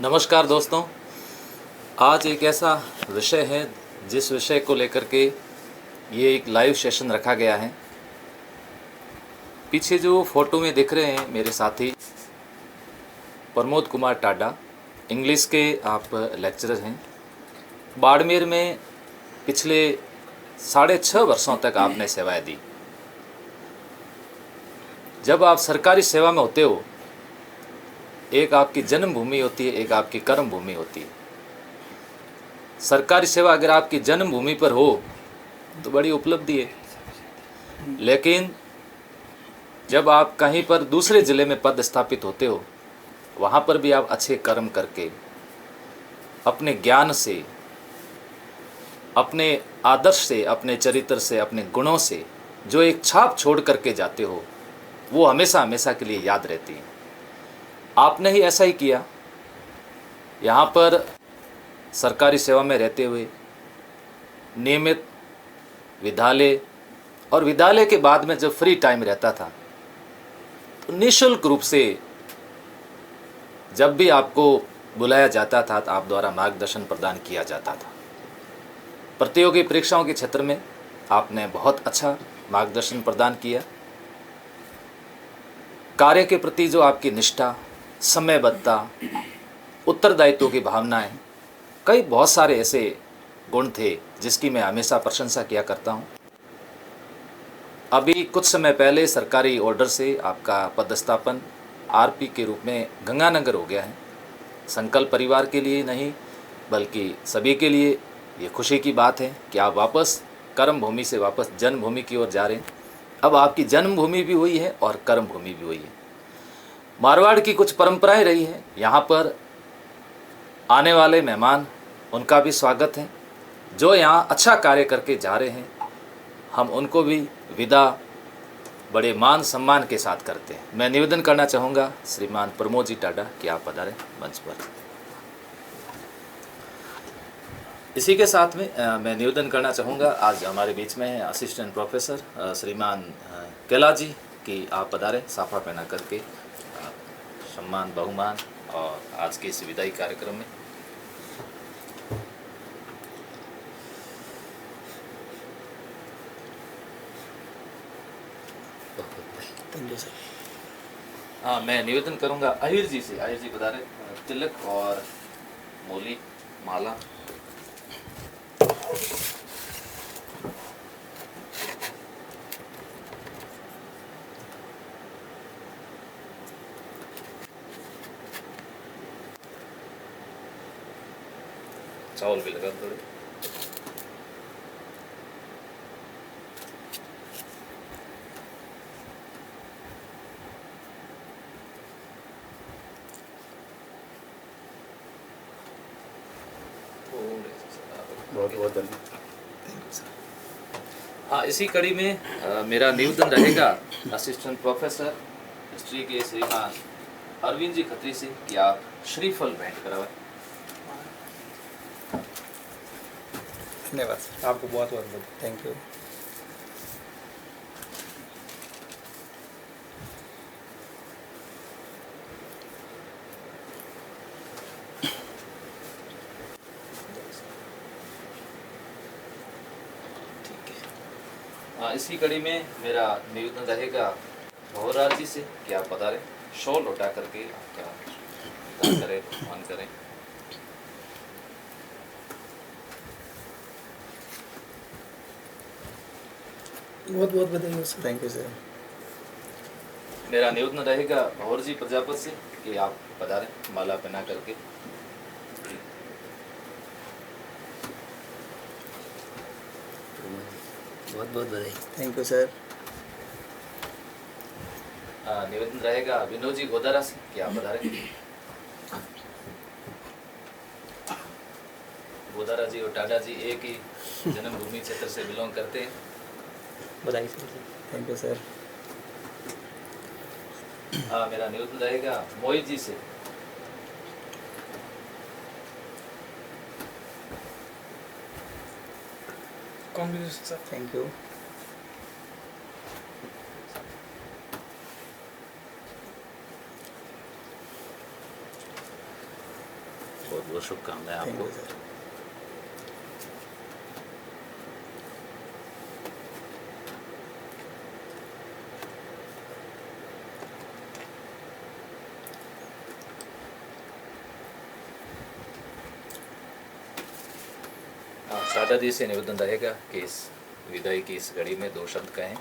नमस्कार दोस्तों। आज एक ऐसा विषय है जिस विषय को लेकर के ये एक लाइव सेशन रखा गया है। पीछे जो फोटो में दिख रहे हैं मेरे साथी प्रमोद कुमार टाडा, इंग्लिश के आप लेक्चरर हैं। बाड़मेर में पिछले 6.5 वर्षों तक आपने सेवाएं दी। जब आप सरकारी सेवा में होते हो, एक आपकी जन्मभूमि होती है, एक आपकी कर्म भूमि होती है। सरकारी सेवा अगर आपकी जन्मभूमि पर हो तो बड़ी उपलब्धि है, लेकिन जब आप कहीं पर दूसरे ज़िले में पद स्थापित होते हो, वहाँ पर भी आप अच्छे कर्म करके अपने ज्ञान से, अपने आदर्श से, अपने चरित्र से, अपने गुणों से जो एक छाप छोड़ करके जाते हो, वो हमेशा हमेशा के लिए याद रहती है। आपने ही ऐसा ही किया। यहाँ पर सरकारी सेवा में रहते हुए नियमित विद्यालय और विद्यालय के बाद में जब फ्री टाइम रहता था तो निःशुल्क रूप से जब भी आपको बुलाया जाता था तो आप द्वारा मार्गदर्शन प्रदान किया जाता था। प्रतियोगी परीक्षाओं के क्षेत्र में आपने बहुत अच्छा मार्गदर्शन प्रदान किया। कार्य के प्रति जो आपकी निष्ठा, समयबद्धता, उत्तरदायित्व की भावनाएं, कई बहुत सारे ऐसे गुण थे जिसकी मैं हमेशा प्रशंसा किया करता हूं। अभी कुछ समय पहले सरकारी ऑर्डर से आपका पदस्थापन आरपी के रूप में गंगानगर हो गया है। संकल्प परिवार के लिए नहीं बल्कि सभी के लिए ये खुशी की बात है कि आप वापस कर्म भूमि से वापस जन्मभूमि की ओर जा रहे हैं। अब आपकी जन्मभूमि भी हुई है और कर्म भूमि भी हुई है। मारवाड़ की कुछ परंपराएं रही हैं। यहाँ पर आने वाले मेहमान, उनका भी स्वागत है। जो यहाँ अच्छा कार्य करके जा रहे हैं, हम उनको भी विदा बड़े मान सम्मान के साथ करते हैं। मैं निवेदन करना चाहूँगा श्रीमान प्रमोद जी टाडा कि आप पधारें मंच पर। इसी के साथ में मैं निवेदन करना चाहूँगा, आज हमारे बीच में है असिस्टेंट प्रोफेसर श्रीमान कैलाश जी कि आप पधारें साफा पहना करके सम्मान बहुमान और आज के इस विदाई कार्यक्रम में। Thank you sir. हाँ, मैं निवेदन करूंगा आहिर जी से। आहिर जी पधारे, तिलक और मोली माला। चावल भी लगा थोड़े। बहुत बहुत धन्यवाद। Thank you sir. हाँ, इसी कड़ी में मेरा निवेदन रहेगा असिस्टेंट प्रोफेसर हिस्ट्री के श्रीमान अरविंद जी खत्री से कि आप श्रीफल भेंट करावें। धन्यवाद सर, आपको बहुत बहुत धन्यवाद। Thank you. इसी कड़ी में मेरा निवेदन रहेगा भवराज जी से कि आप पधारें, शॉल उठा करके आपका करें, मान करें। बहुत बहुत बधाई सर। Thank you sir. मेरा निवेदन रहेगा भवर जी प्रजापत से कि आप पधारें माला पहना करके। बहुत बहुत बधाई। Thank you sir. निवेदन रहेगा विनोद जी गोदारा से कि आप बता रहे। गोदारा जी और टाडा जी एक ही जन्मभूमि क्षेत्र से बिलोंग करते हैं। बधाई सर। Thank you sir. मेरा निवेदन रहेगा मोहित जी से। Congratulation sir. Thank you. बहुत बहुत शुभकामनाएं आपको। सादा जी से निवेदन रहेगा कि इस विदाई की इस घड़ी में 2 शब्द कहें।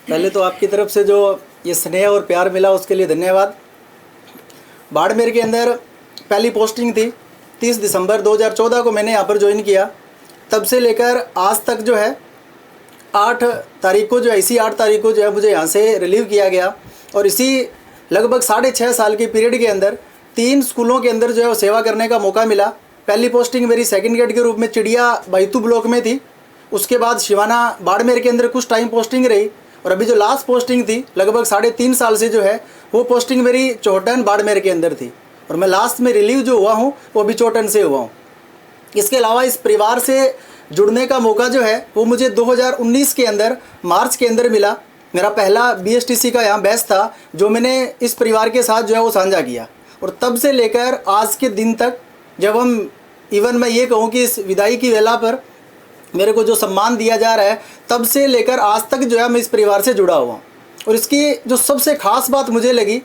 पहले तो आपकी तरफ से जो ये स्नेह और प्यार मिला उसके लिए धन्यवाद। बाड़मेर के अंदर पहली पोस्टिंग थी 30 दिसंबर 2014 को मैंने यहाँ पर ज्वाइन किया। तब से लेकर आज तक जो है 8 तारीख को जो है इसी 8 तारीख को जो है मुझे यहाँ से रिलीव किया गया और इसी लगभग 6.5 साल के पीरियड के अंदर 3 स्कूलों के अंदर जो है वो सेवा करने का मौका मिला। पहली पोस्टिंग मेरी सेकंड ग्रेड के रूप में चिड़िया बैतू ब्लॉक में थी। उसके बाद शिवाना बाड़मेर के अंदर कुछ टाइम पोस्टिंग रही और अभी जो लास्ट पोस्टिंग थी लगभग 3.5 साल से जो है वो पोस्टिंग मेरी चौहटन बाड़मेर के अंदर थी और मैं लास्ट में रिलीव जो हुआ हूँ वो भी चौहटन से हुआ हूँ। इसके अलावा इस परिवार से जुड़ने का मौका जो है वो मुझे 2019 के अंदर मार्च के अंदर मिला। मेरा पहला BSTC का यहाँ बैच था जो मैंने इस परिवार के साथ जो है वो साझा किया और तब से लेकर आज के दिन तक जब हम इवन मैं ये कहूँ कि इस विदाई की वेला पर मेरे को जो सम्मान दिया जा रहा है तब से लेकर आज तक जो है मैं इस परिवार से जुड़ा हुआ हूँ। और इसकी जो सबसे ख़ास बात मुझे लगी,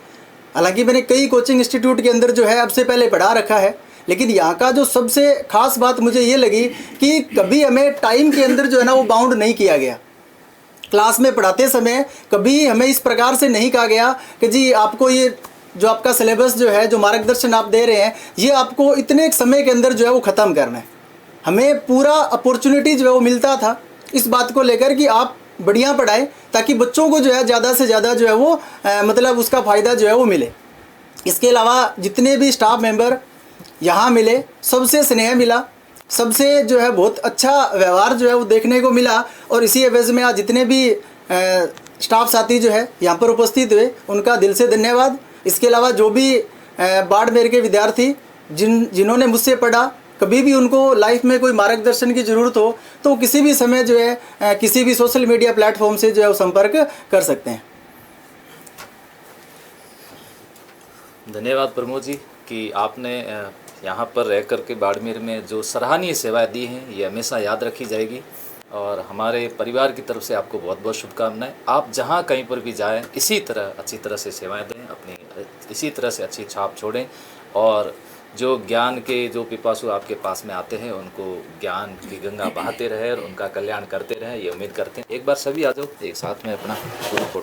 हालांकि मैंने कई कोचिंग इंस्टीट्यूट के अंदर जो है अब से पहले पढ़ा रखा है, लेकिन यहाँ का जो सबसे ख़ास बात मुझे ये लगी कि कभी हमें टाइम के अंदर जो है ना वो बाउंड नहीं किया गया। क्लास में पढ़ाते समय कभी हमें इस प्रकार से नहीं कहा गया कि जी आपको ये जो आपका सिलेबस जो है, जो मार्गदर्शन आप दे रहे हैं, ये आपको इतने एक समय के अंदर जो है वो ख़त्म करना है। हमें पूरा अपॉर्चुनिटी जो है वो मिलता था इस बात को लेकर कि आप बढ़िया पढ़ाएं ताकि बच्चों को जो है ज़्यादा से ज़्यादा जो है वो मतलब उसका फ़ायदा जो है वो मिले। इसके अलावा जितने भी स्टाफ मेंबर यहाँ मिले सबसे स्नेह मिला, सबसे जो है बहुत अच्छा व्यवहार जो है वो देखने को मिला और इसी एवज में आज जितने भी स्टाफ साथी जो है यहाँ पर उपस्थित हुए उनका दिल से धन्यवाद। इसके अलावा जो भी बाड़मेर के विद्यार्थी जिन्होंने मुझसे पढ़ा, कभी भी उनको लाइफ में कोई मार्गदर्शन की ज़रूरत हो तो किसी भी समय जो है किसी भी सोशल मीडिया प्लेटफॉर्म से जो है संपर्क कर सकते हैं। धन्यवाद प्रमोद जी कि आपने यहाँ पर रह कर के बाड़मेर में जो सराहनीय सेवाएं दी हैं ये हमेशा याद रखी जाएगी और हमारे परिवार की तरफ से आपको बहुत बहुत शुभकामनाएं। आप जहाँ कहीं पर भी जाएं इसी तरह अच्छी तरह से सेवाएं दें, अपनी इसी तरह से अच्छी छाप छोड़ें और जो ज्ञान के जो पिपासु आपके पास में आते हैं उनको ज्ञान की गंगा बहाते रहे और उनका कल्याण करते रहें, ये उम्मीद करते हैं। एक बार सभी आ जाओ एक साथ में अपना फोटो